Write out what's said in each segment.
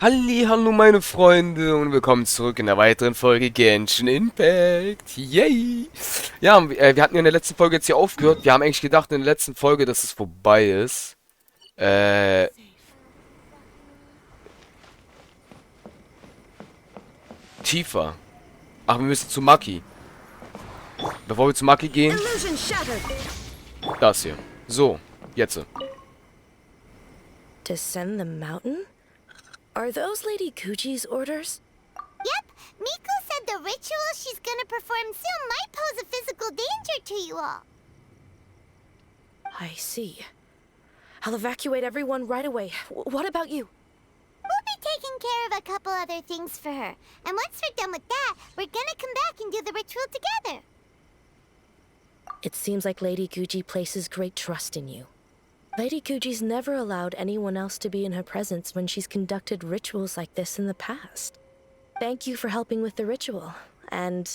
Hallo meine Freunde und willkommen zurück in der weiteren Folge Genshin Impact. Yay! Ja, wir hatten ja in der letzten Folge jetzt hier aufgehört. Wir haben eigentlich gedacht in der letzten Folge, dass es vorbei ist. Äh, tiefer. Ach, wir müssen zu Maki. Bevor wir zu Maki gehen, das hier. So, jetzt. Descend the mountain? Are those Lady Gucci's orders? Yep, Miko said the ritual she's gonna perform soon might pose a physical danger to you all. I see. I'll evacuate everyone right away. What about you? We'll be taking care of a couple other things for her. And once we're done with that, we're gonna come back and do the ritual together. It seems like Lady Gucci places great trust in you. Lady Gucci's never allowed anyone else to be in her presence when she's conducted rituals like this in the past. Thank you for helping with the ritual, and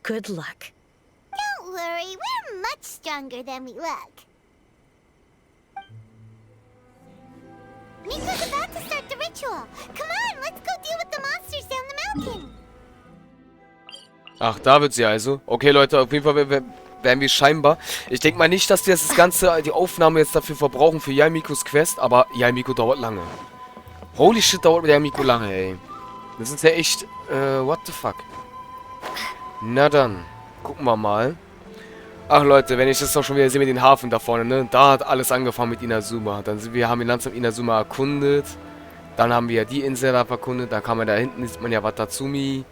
good luck. Don't worry, we're much stronger than we look. Miko's about to start the ritual. Come on, let's go deal with the monsters down the mountain. Ach, da wird sie also. Okay, Leute, auf jeden Fall werden wir scheinbar. Ich denke mal nicht, dass wir das Ganze, die Aufnahme jetzt dafür verbrauchen für Yaimikos Quest, aber Yaimiko dauert lange. Holy shit, dauert Yaimiko lange, ey. Das ist ja echt, what the fuck. Na dann, gucken wir mal. Ach Leute, wenn ich das doch schon wieder sehe mit den Hafen da vorne, ne? Da hat alles angefangen mit Inazuma. Dann sind wir, haben wir langsam Inazuma erkundet. Dann haben wir ja die Insel da erkundet. Da kann man da hinten, sieht man ja Watatsumi.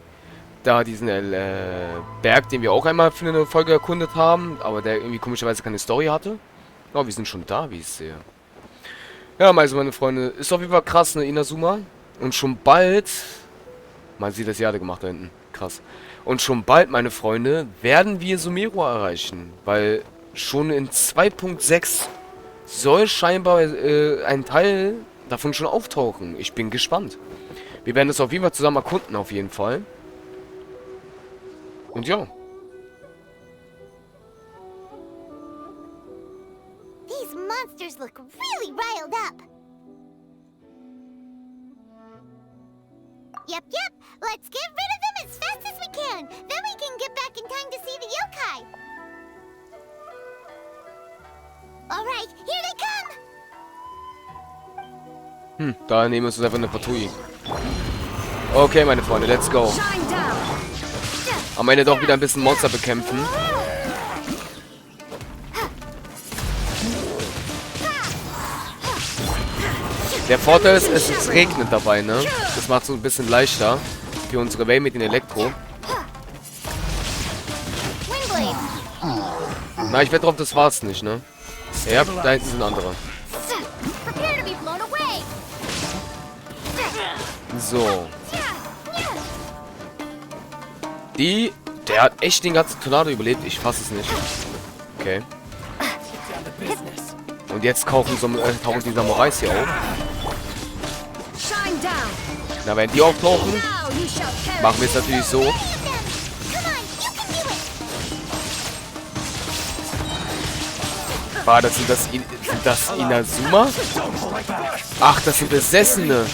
Da diesen Berg, den wir auch einmal für eine Folge erkundet haben, aber der irgendwie komischerweise keine Story hatte. Oh, wir sind schon da, wie ich sehe. Ja, also meine Freunde, ist auf jeden Fall krass, ne, Inazuma. Und schon bald, man sieht das ja alle gemacht da hinten, krass. Und schon bald, meine Freunde, werden wir Sumeru erreichen, weil schon in 2.6 soll scheinbar ein Teil davon schon auftauchen. Ich bin gespannt. Wir werden das auf jeden Fall zusammen erkunden, auf jeden Fall. Und ja. These monsters look really riled up. Yep, let's get rid of them as fast as we can. Then we can get back in time to see the yokai. Alright, here they come. Da nehmen wir uns einfach eine Patrouille. Okay, meine Freunde, let's go. Am Ende doch wieder ein bisschen Monster bekämpfen. Der Vorteil ist, es regnet dabei, ne? Das macht es so ein bisschen leichter für unsere Welt mit den Elektro. Na, ich wette drauf, das war's nicht, ne? Ja, da hinten sind andere. So. Der hat echt den ganzen Tornado überlebt. Ich fasse es nicht. Okay. Und jetzt tauchen die Samurais hier auf. Na, wenn die auftauchen, machen wir es natürlich so. Sind das Inazuma? Ach, das sind Besessene.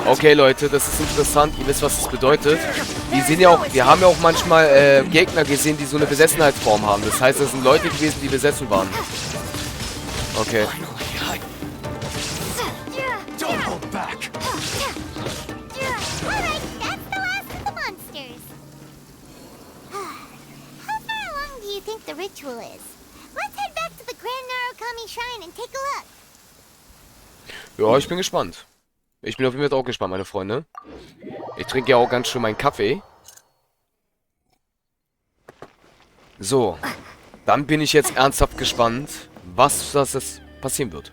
Okay, Leute, das ist interessant. Ihr wisst, was das bedeutet. Wir haben ja auch manchmal Gegner gesehen, die so eine Besessenheitsform haben. Das heißt, das sind Leute gewesen, die besessen waren. Okay. The ritual is. Let's head back to the Grand Narukami Shrine and take a look. Ja, ich bin gespannt. Ich bin auf jeden Fall auch gespannt, meine Freunde. Ich trinke ja auch ganz schön meinen Kaffee. So. Dann bin ich jetzt ernsthaft gespannt, was das passieren wird.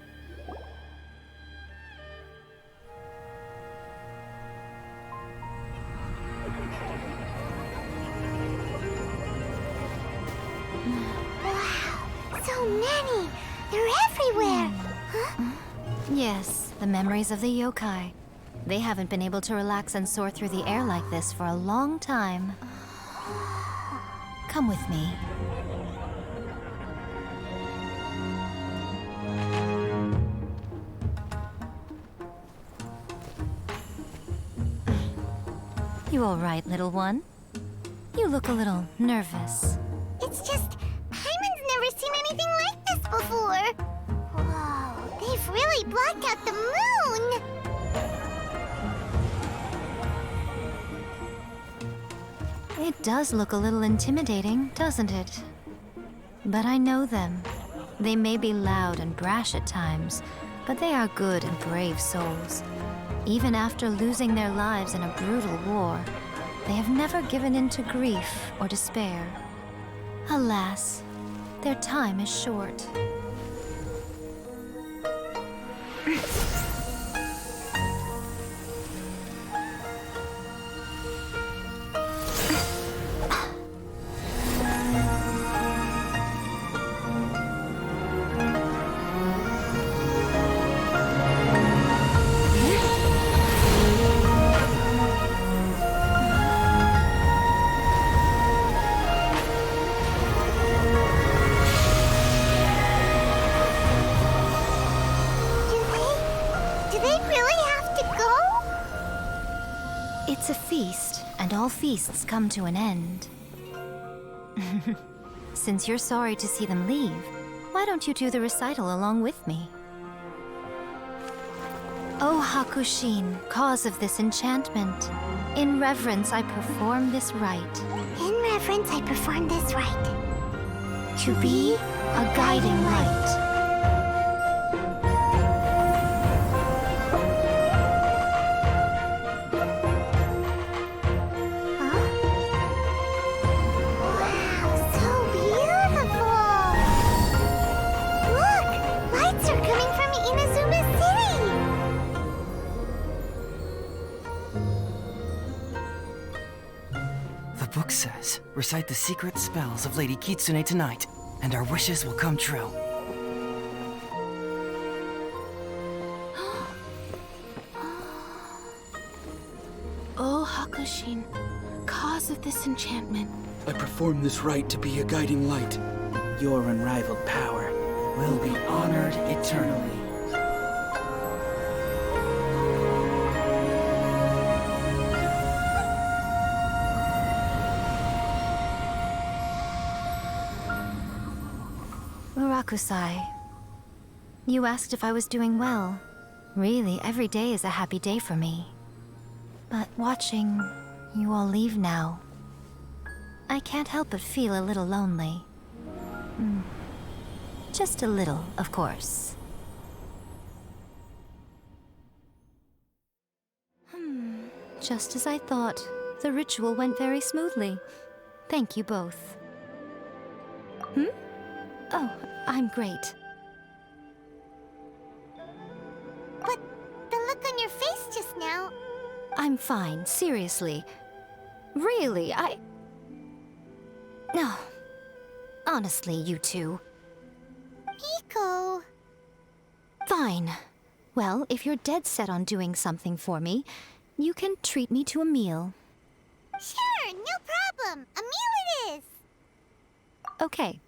Many! They're everywhere! Huh? Yes, the memories of the yokai. They haven't been able to relax and soar through the air like this for a long time. Come with me. You all right, little one? You look a little nervous. It's just, Hyman's never seen anything like this before. Whoa, they've really blocked out the moon. It does look a little intimidating, doesn't it? But I know them. They may be loud and brash at times, but they are good and brave souls. Even after losing their lives in a brutal war, they have never given in to grief or despair. Alas, their time is short. Do they really have to go? It's a feast, and all feasts come to an end. Since you're sorry to see them leave, why don't you do the recital along with me? O Hakushin, cause of this enchantment, in reverence I perform this rite. In reverence, I perform this rite. To be a guiding light. Wow, so beautiful! Look! Lights are coming from Inazuma City! The book says, recite the secret spells of Lady Kitsune tonight, and our wishes will come true. O Hakushin, cause of this enchantment. I perform this rite to be a guiding light. Your unrivaled power will be honored eternally. Murakusai, you asked if I was doing well. Really, every day is a happy day for me. But watching you all leave now, I can't help but feel a little lonely. Just a little, of course. Just as I thought, the ritual went very smoothly. Thank you both. Oh, I'm great. But the look on your face just now... I'm fine, seriously. Really, No. Honestly, you two. Miko... Fine. Well, if you're dead set on doing something for me, you can treat me to a meal. Sure, no problem. A meal it is. Okay.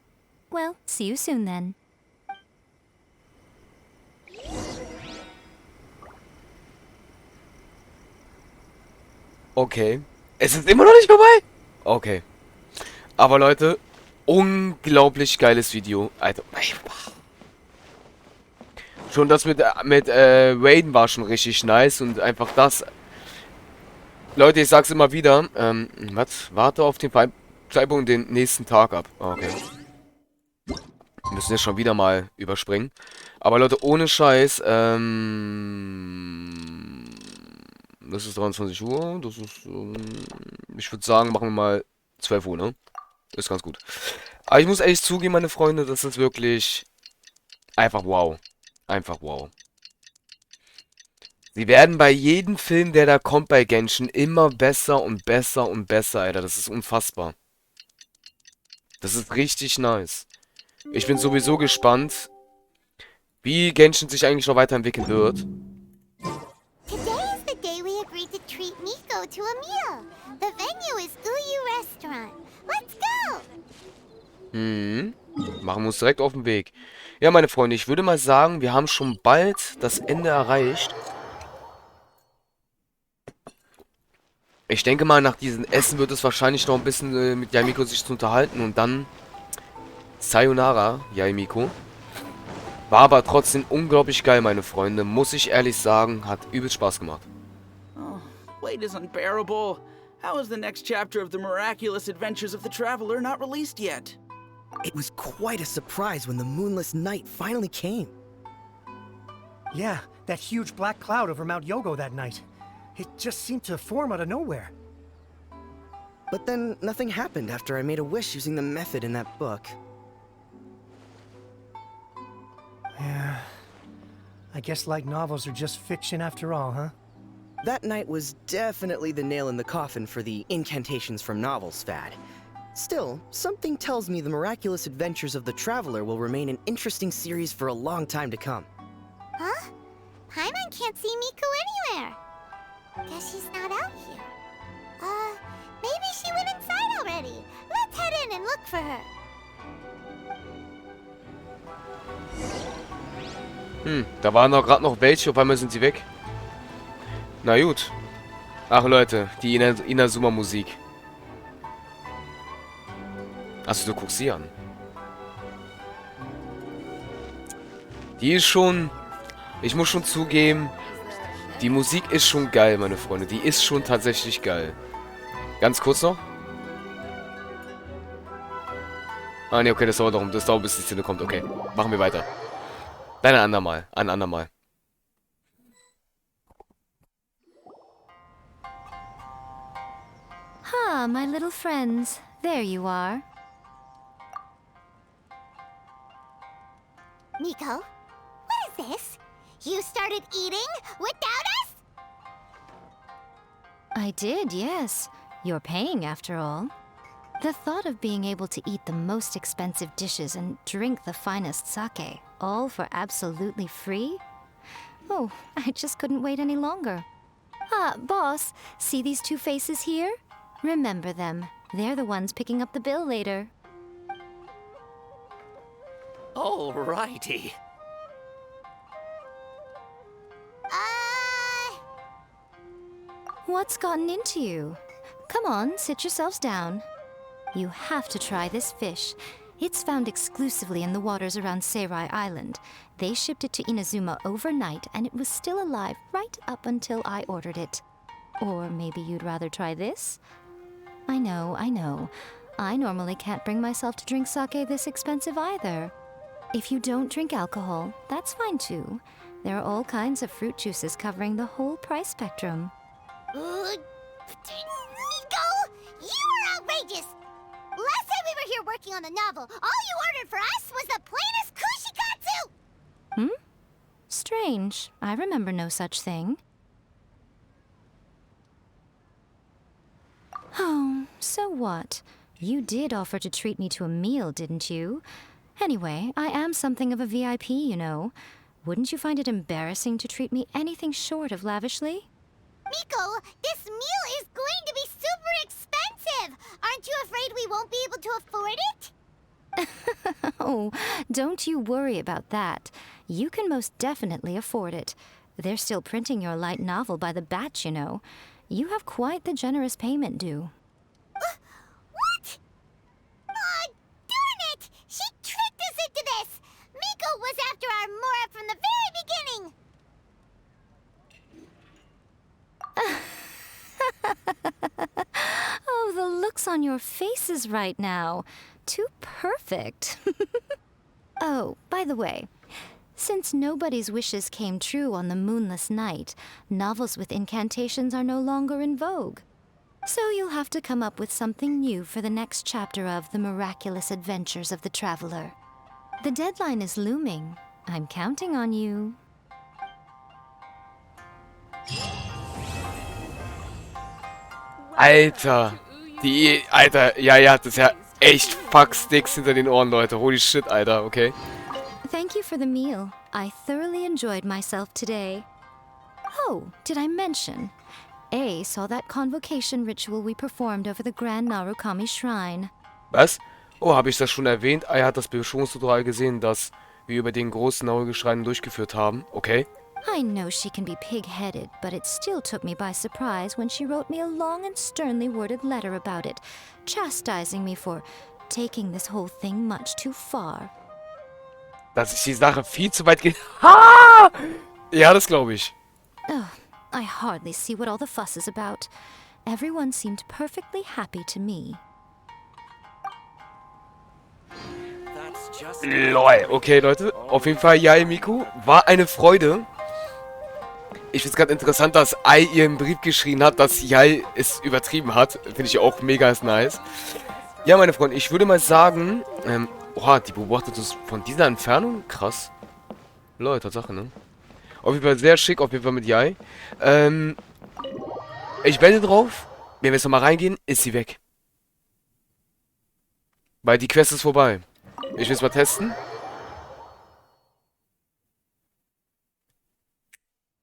Well, see you soon then. Okay. Es ist immer noch nicht vorbei? Okay. Aber Leute, unglaublich geiles Video. Alter. Schon das mit Raiden war schon richtig nice und einfach das. Leute, ich sag's immer wieder. Was? Warte auf den Zeitpunkt den nächsten Tag ab. Okay. Wir müssen jetzt schon wieder mal überspringen. Aber Leute, ohne Scheiß, das ist 23 Uhr, das ist, ich würde sagen, machen wir mal 12 Uhr, ne? Ist ganz gut. Aber ich muss ehrlich zugeben, meine Freunde, das ist wirklich einfach wow. Einfach wow. Sie werden bei jedem Film, der da kommt bei Genshin, immer besser und besser und besser, Alter. Das ist unfassbar. Das ist richtig nice. Ich bin sowieso gespannt, wie Genshin sich eigentlich noch weiterentwickeln wird. Today is the day we agreed to treat Miko to a meal. The venue is Uyu Restaurant. Let's go! Machen wir uns direkt auf den Weg. Ja, meine Freunde, ich würde mal sagen, wir haben schon bald das Ende erreicht. Ich denke mal, nach diesem Essen wird es wahrscheinlich noch ein bisschen mit Yaimiko sich zu unterhalten und dann Sayonara, Yaimiko. War aber trotzdem unglaublich geil, meine Freunde. Muss ich ehrlich sagen, hat übelst Spaß gemacht. Oh, wait is unbearable. How is the next chapter of the miraculous adventures of the traveler not released yet? It was quite a surprise when the moonless night finally came. Yeah, that huge black cloud over Mount Yogo that night. It just seemed to form out of nowhere. But then nothing happened after I made a wish using the method in that book. Yeah. I guess light novels are just fiction after all, huh? That night was definitely the nail in the coffin for the incantations from novels fad. Still, something tells me the miraculous adventures of the traveler will remain an interesting series for a long time to come. Huh? Paimon can't see Miko anywhere. Guess she's not out here. Maybe she went inside already. Let's head in and look for her. Da waren doch gerade noch welche, auf einmal sind sie weg. Na gut. Ach Leute, die Inazuma-Musik. Achso, du guckst sie an. Die ist schon... Ich muss schon zugeben, die Musik ist schon geil, meine Freunde. Die ist schon tatsächlich geil. Ganz kurz noch. Ah ne, okay, das dauert bis die Szene kommt. Okay, machen wir weiter. Dann ein andermal. Ein andermal. Ah, my little friends. There you are. Miko, what is this? You started eating without us? I did, yes. You're paying after all. The thought of being able to eat the most expensive dishes and drink the finest sake, all for absolutely free? Oh, I just couldn't wait any longer. Ah, boss, see these two faces here? Remember them. They're the ones picking up the bill later. Alrighty. What's gotten into you? Come on, sit yourselves down. You have to try this fish. It's found exclusively in the waters around Seirai Island. They shipped it to Inazuma overnight, and it was still alive right up until I ordered it. Or maybe you'd rather try this? I know. I normally can't bring myself to drink sake this expensive either. If you don't drink alcohol, that's fine too. There are all kinds of fruit juices covering the whole price spectrum. Nico! You are outrageous! Last time we were here working on the novel, all you ordered for us was the plainest kushikatsu! Strange. I remember no such thing. Oh, so what? You did offer to treat me to a meal, didn't you? Anyway, I am something of a VIP, you know. Wouldn't you find it embarrassing to treat me anything short of lavishly? Miko, this meal is going to be super expensive! Aren't you afraid we won't be able to afford it? Oh, don't you worry about that. You can most definitely afford it. They're still printing your light novel by the batch, you know. You have quite the generous payment due. What? Darn it! She tricked us into this! Miko was after our Mora from the very beginning! Oh, the looks on your faces right now. Too perfect. Oh, by the way, since nobody's wishes came true on the moonless night, novels with incantations are no longer in vogue. So you'll have to come up with something new for the next chapter of The Miraculous Adventures of the Traveler. The deadline is looming. I'm counting on you. Alter. Ja, das ist ja echt Fucksticks hinter den Ohren, Leute. Holy shit, Alter, okay. Thank you for the meal. I thoroughly enjoyed myself today. Oh, did I mention? A saw that convocation ritual we performed over the Grand Narukami Shrine. Was? Oh, habe ich das schon erwähnt? Er hat das Beschwörungstutorial gesehen, das wir über den großen Naruge-Schrein durchgeführt haben. Okay. I know she can be pig-headed, but it still took me by surprise when she wrote me a long and sternly worded letter about it, chastising me for taking this whole thing much too far. Dass ich die Sache viel zu weit Ha! Ja, das glaube ich. Oh, I hardly see what all the fuss is about. Everyone seemed perfectly happy to me. Lol. Okay, Leute. Auf jeden Fall, Yae Miku war eine Freude. Ich finde es gerade interessant, dass Ai ihr im Brief geschrieben hat, dass Yae es übertrieben hat. Finde ich auch mega nice. Ja, meine Freunde, ich würde mal sagen... oha, die beobachtet es von dieser Entfernung? Krass. Lol, Tatsache, ne? Auf jeden Fall sehr schick, auf jeden Fall mit Yae. Ich wette drauf, wenn wir jetzt nochmal reingehen, ist sie weg. Weil die Quest ist vorbei. Ich will es mal testen.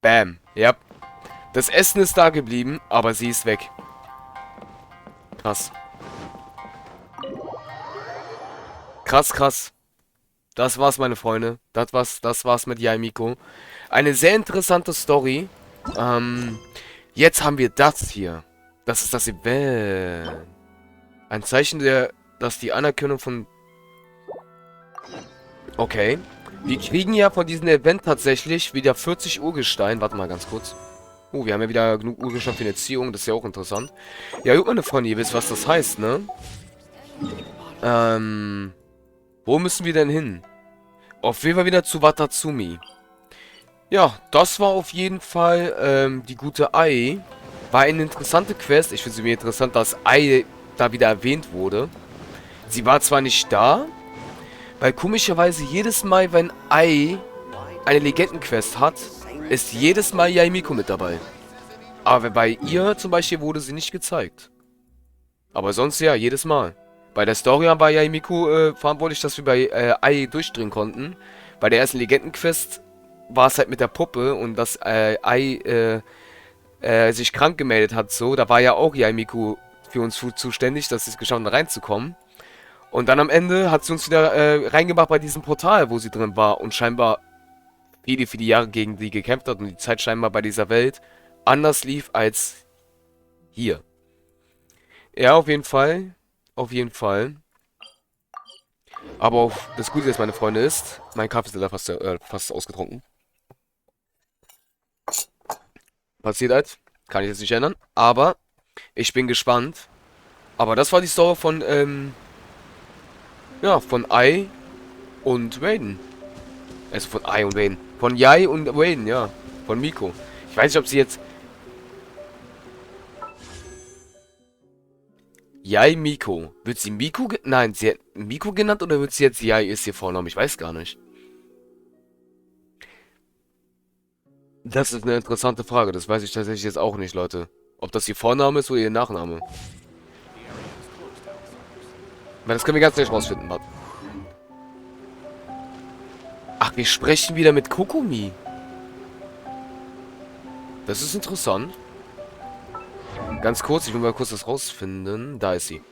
Bam. Ja. Das Essen ist da geblieben, aber sie ist weg. Krass. Krass, krass. Das war's, meine Freunde. Das war's mit Yae Miku. Eine sehr interessante Story. Jetzt haben wir das hier. Das ist das Event. Ein Zeichen dass die Anerkennung von... Okay. Wir kriegen ja von diesem Event tatsächlich wieder 40 Urgestein. Warte mal ganz kurz. Oh, wir haben ja wieder genug Urgestein für eine Erziehung. Das ist ja auch interessant. Ja, gut, meine Freunde, ihr wisst, was das heißt, ne? Wo müssen wir denn hin? Auf jeden Fall wieder zu Watatsumi. Ja, das war auf jeden Fall die gute Ai. War eine interessante Quest. Ich finde es mir interessant, dass Ai da wieder erwähnt wurde. Sie war zwar nicht da, weil komischerweise jedes Mal, wenn Ai eine Legendenquest hat, ist jedes Mal Yae Miku mit dabei. Aber bei ihr zum Beispiel wurde sie nicht gezeigt. Aber sonst ja, jedes Mal. Bei der Story war Yae Miku verantwortlich, dass wir bei Ai durchdringen konnten. Bei der ersten Legendenquest war es halt mit der Puppe und dass Ai sich krank gemeldet hat, so. Da war ja auch Yae Miku für uns zuständig, dass es geschafft hat, reinzukommen. Und dann am Ende hat sie uns wieder reingebracht bei diesem Portal, wo sie drin war und scheinbar viele Jahre gegen die gekämpft hat und die Zeit scheinbar bei dieser Welt anders lief als hier. Ja, auf jeden Fall. Auf jeden Fall. Aber auch das Gute jetzt, meine Freunde, ist, mein Kaffee ist leider fast ausgetrunken. Passiert halt. Kann ich jetzt nicht ändern. Aber ich bin gespannt. Aber das war die Story von, ja, von Ai und Raiden. Also von Ai und Raiden. Von Yae und Raiden, ja. Von Miku. Ich weiß nicht, ob sie jetzt... Yae Miku. Wird sie Miku... Nein, sie hat Miku genannt oder wird sie jetzt Yae ist ihr Vorname? Ich weiß gar nicht. Das ist eine interessante Frage. Das weiß ich tatsächlich jetzt auch nicht, Leute. Ob das ihr Vorname ist oder ihr Nachname. Weil das können wir ganz gleich rausfinden, Mann. Ach, wir sprechen wieder mit Kokumi. Das ist interessant. Ganz kurz, ich will mal kurz das rausfinden. Da ist sie.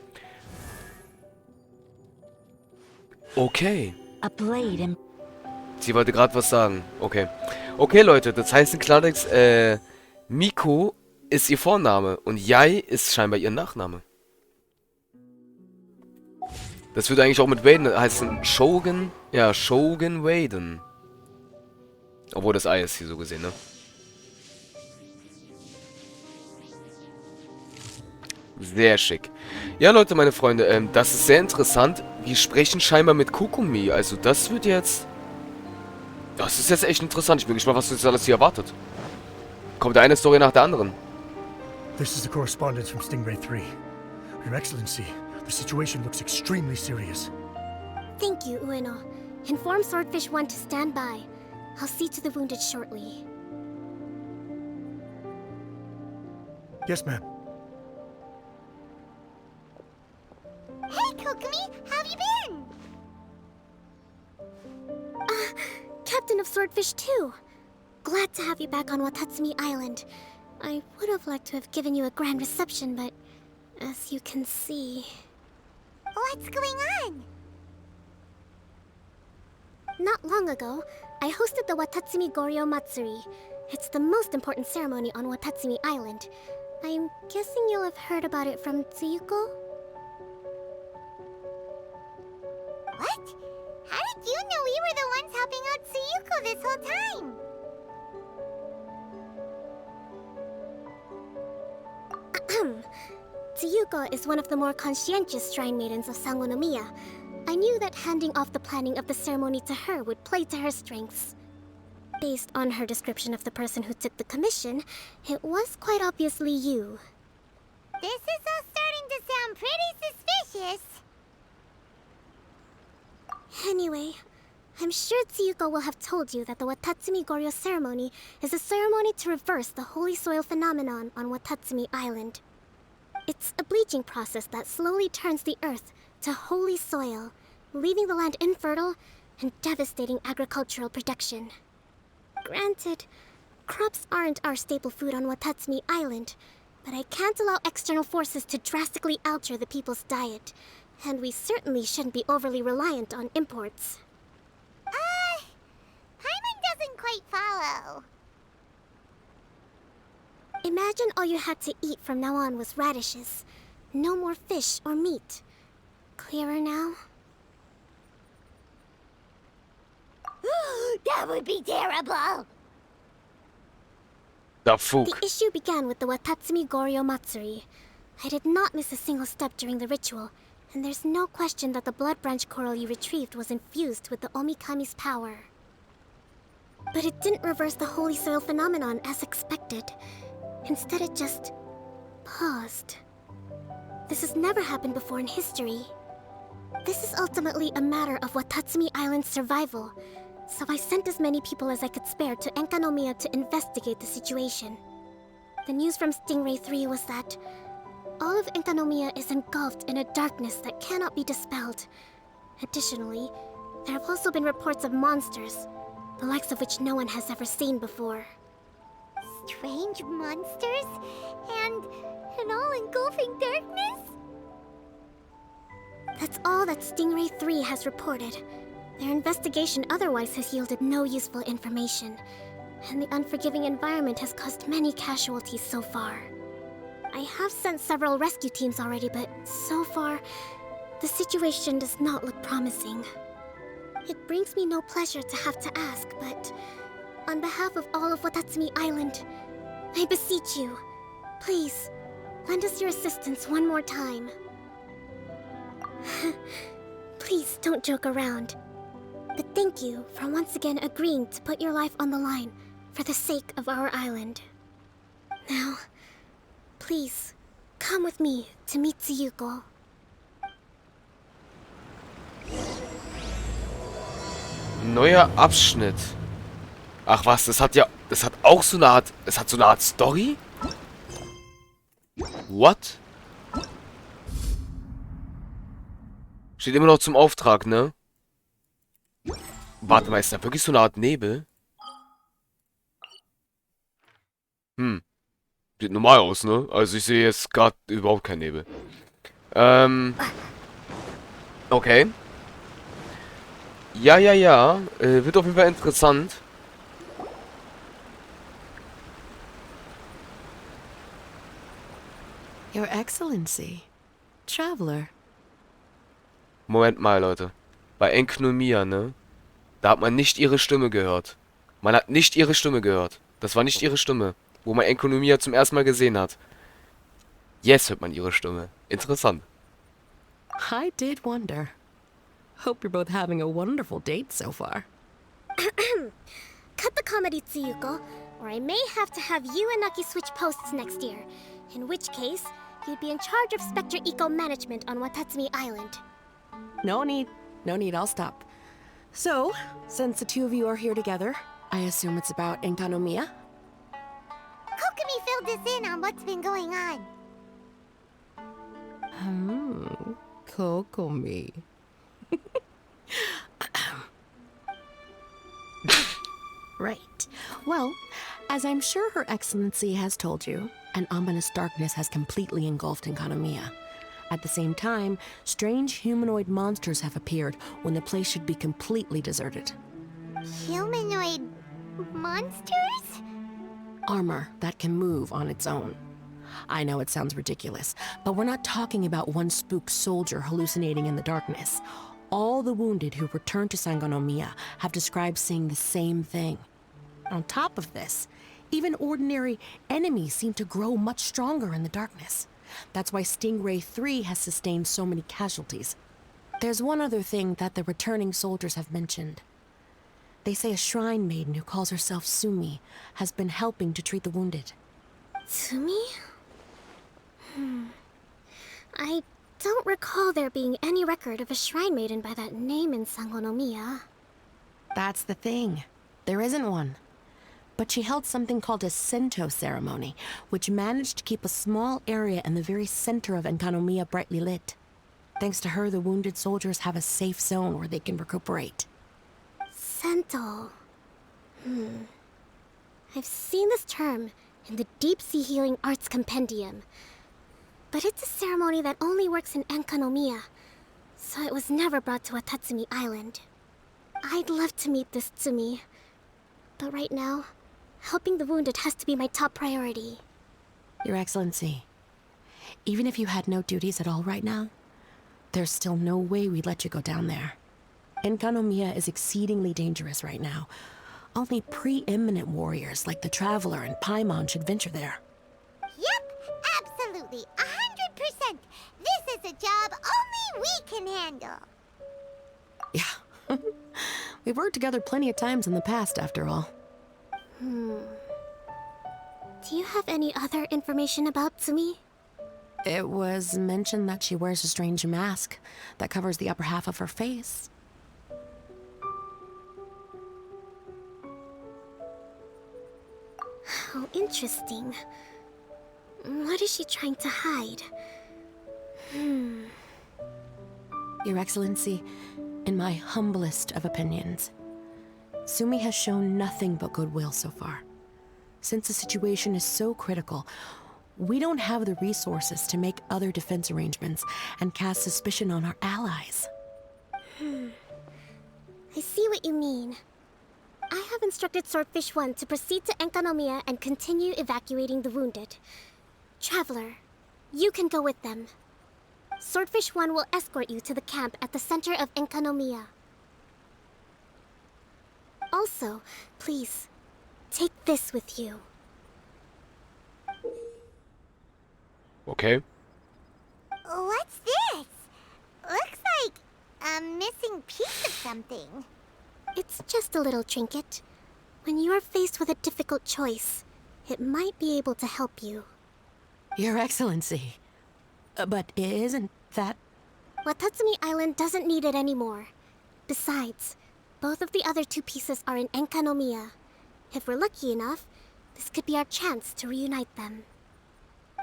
Okay. Sie wollte gerade was sagen. Okay. Okay, Leute, das heißt in Klartext, Miku ist ihr Vorname und Yae ist scheinbar ihr Nachname. Das würde eigentlich auch mit Raiden heißen. Shogun. Ja, Shogun Raiden. Obwohl das Ei ist hier so gesehen, ne? Sehr schick. Ja, Leute, meine Freunde, das ist sehr interessant. Wir sprechen scheinbar mit Kokumi. Also das wird jetzt... Das ist jetzt echt interessant. Ich bin gespannt, was uns alles hier erwartet. Kommt eine Story nach der anderen. This is the correspondence from Stingray 3. Your Excellency, the situation looks extremely serious. Thank you, Ueno. Inform Swordfish 1 to stand by. I'll see to the wounded shortly. Yes, ma'am. Hey, Kokumi! How have you been? Captain of Swordfish 2. Glad to have you back on Watatsumi Island. I would have liked to have given you a grand reception, but as you can see... What's going on? Not long ago, I hosted the Watatsumi Goryo Matsuri. It's the most important ceremony on Watatsumi Island. I'm guessing you'll have heard about it from Tsuyuko? What? How did you know we were the ones helping out Tsuyuko this whole time? Tsuyuko is one of the more conscientious shrine maidens of Sangonomiya. I knew that handing off the planning of the ceremony to her would play to her strengths. Based on her description of the person who took the commission, it was quite obviously you. This is all starting to sound pretty suspicious. Anyway, I'm sure Tsuyuko will have told you that the Watatsumi Goryo ceremony is a ceremony to reverse the holy soil phenomenon on Watatsumi Island. It's a bleaching process that slowly turns the earth to holy soil, leaving the land infertile and devastating agricultural production. Granted, crops aren't our staple food on Watatsumi Island, but I can't allow external forces to drastically alter the people's diet, and we certainly shouldn't be overly reliant on imports. Paimon doesn't quite follow. Imagine all you had to eat from now on was radishes. No more fish or meat. Clearer now? That would be terrible! The fuck? The issue began with the Watatsumi Goryo Matsuri. I did not miss a single step during the ritual, and there's no question that the blood branch coral you retrieved was infused with the Omikami's power. But it didn't reverse the holy soil phenomenon as expected. Instead, it just paused. This has never happened before in history. This is ultimately a matter of Watatsumi Island's survival, so I sent as many people as I could spare to Enkanomiya to investigate the situation. The news from Stingray 3 was that all of Enkanomiya is engulfed in a darkness that cannot be dispelled. Additionally, there have also been reports of monsters, the likes of which no one has ever seen before. Strange monsters? And an all-engulfing darkness? That's all that Stingray 3 has reported. Their investigation otherwise has yielded no useful information, and the unforgiving environment has caused many casualties so far. I have sent several rescue teams already, but so far, the situation does not look promising. It brings me no pleasure to have to ask, but on behalf of all of Watatsumi Island, I beseech you, please, lend us your assistance one more time. Please don't joke around. But thank you for once again agreeing to put your life on the line for the sake of our island. Now, please, come with me to meet Tsuyuko. Neuer Abschnitt. Ach was, das hat auch so eine Art, es hat so eine Art Story? What? Steht immer noch zum Auftrag, ne? Warte mal, ist da wirklich so eine Art Nebel? Sieht normal aus, ne? Also ich sehe jetzt gerade überhaupt keinen Nebel. Okay. Ja. Wird auf jeden Fall interessant. Your Excellency. Traveler. Moment mal, Leute. Bei Enkanomiya, ne? Da hat man nicht ihre Stimme gehört. Man hat nicht ihre Stimme gehört. Das war nicht ihre Stimme, wo man Enkanomiya zum ersten Mal gesehen hat. Jetzt hört man ihre Stimme. Interessant. I did wonder. Hope you're both having a wonderful date so far. Cut the comedy, Tsuyuko, or I may have to have you and Naki switch posts next year. In which case, you'd be in charge of Spectre Eco Management on Watatsumi Island. No need, I'll stop. So, since the two of you are here together, I assume it's about Enkanomiya? Kokomi filled us in on what's been going on. Kokomi. Right. Well, as I'm sure Her Excellency has told you, an ominous darkness has completely engulfed Enkanomiya. At the same time, strange humanoid monsters have appeared when the place should be completely deserted. Humanoid monsters? Armor that can move on its own. I know it sounds ridiculous, but we're not talking about one spook soldier hallucinating in the darkness. All the wounded who returned to Sangonomiya have described seeing the same thing. On top of this, even ordinary enemies seem to grow much stronger in the darkness. That's why Stingray 3 has sustained so many casualties. There's one other thing that the returning soldiers have mentioned. They say a shrine maiden who calls herself Sumi has been helping to treat the wounded. Sumi? I don't recall there being any record of a shrine maiden by that name in Sangonomiya. That's the thing. There isn't one. But she held something called a Sento ceremony, which managed to keep a small area in the very center of Enkanomiya brightly lit. Thanks to her, the wounded soldiers have a safe zone where they can recuperate. Sento. I've seen this term in the Deep Sea Healing Arts Compendium. But it's a ceremony that only works in Enkanomiya, so it was never brought to Watatsumi Island. I'd love to meet this Tsumi, but right now, helping the wounded has to be my top priority. Your Excellency, even if you had no duties at all right now, there's still no way we'd let you go down there. Enkanomiya is exceedingly dangerous right now. Only preeminent warriors like the Traveler and Paimon should venture there. Yep, absolutely, 100%. This is a job only we can handle. Yeah. We've worked together plenty of times in the past, after all. Do you have any other information about Tsumi? It was mentioned that she wears a strange mask that covers the upper half of her face. How interesting. What is she trying to hide? Your Excellency, in my humblest of opinions, Sumi has shown nothing but goodwill so far. Since the situation is so critical, we don't have the resources to make other defense arrangements and cast suspicion on our allies. I see what you mean. I have instructed Swordfish 1 to proceed to Enkanomiya and continue evacuating the wounded. Traveler, you can go with them. Swordfish 1 will escort you to the camp at the center of Enkanomiya. Also, please, take this with you. Okay. What's this? Looks like a missing piece of something. It's just a little trinket. When you are faced with a difficult choice, it might be able to help you. Your Excellency. But isn't that... Watatsumi Island doesn't need it anymore. Besides, both of the other two pieces are in Enkanomiya. If we're lucky enough, this could be our chance to reunite them.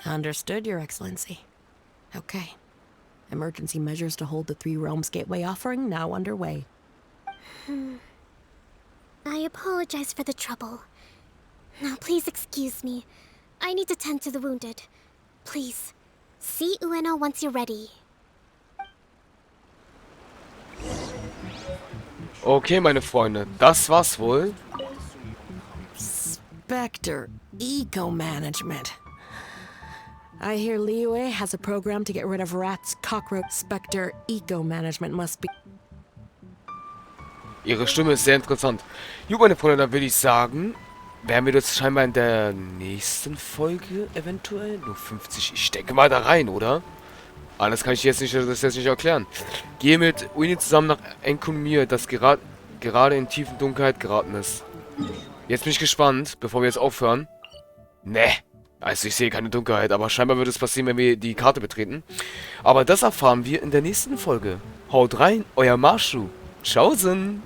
Understood, Your Excellency. Okay. Emergency measures to hold the Three Realms Gateway offering now underway. I apologize for the trouble. Now please excuse me. I need to tend to the wounded. Please, see Ueno once you're ready. Okay, meine Freunde, das war's wohl. Spectre Eco-Management. I hear Liyue has a program to get rid of rats, cockroach. Spectre Eco-Management must be... Ihre Stimme ist sehr interessant. Gut, meine Freunde, dann würde ich sagen, werden wir das scheinbar in der nächsten Folge eventuell. Nur 50, ich denke mal da rein, oder? Alles kann ich das jetzt nicht erklären. Gehe mit Uni zusammen nach Enkanomiya, das gerade in tiefen Dunkelheit geraten ist. Jetzt bin ich gespannt, bevor wir jetzt aufhören. Ne, also ich sehe keine Dunkelheit, aber scheinbar wird es passieren, wenn wir die Karte betreten. Aber das erfahren wir in der nächsten Folge. Haut rein, euer Marschu. Tschaußen.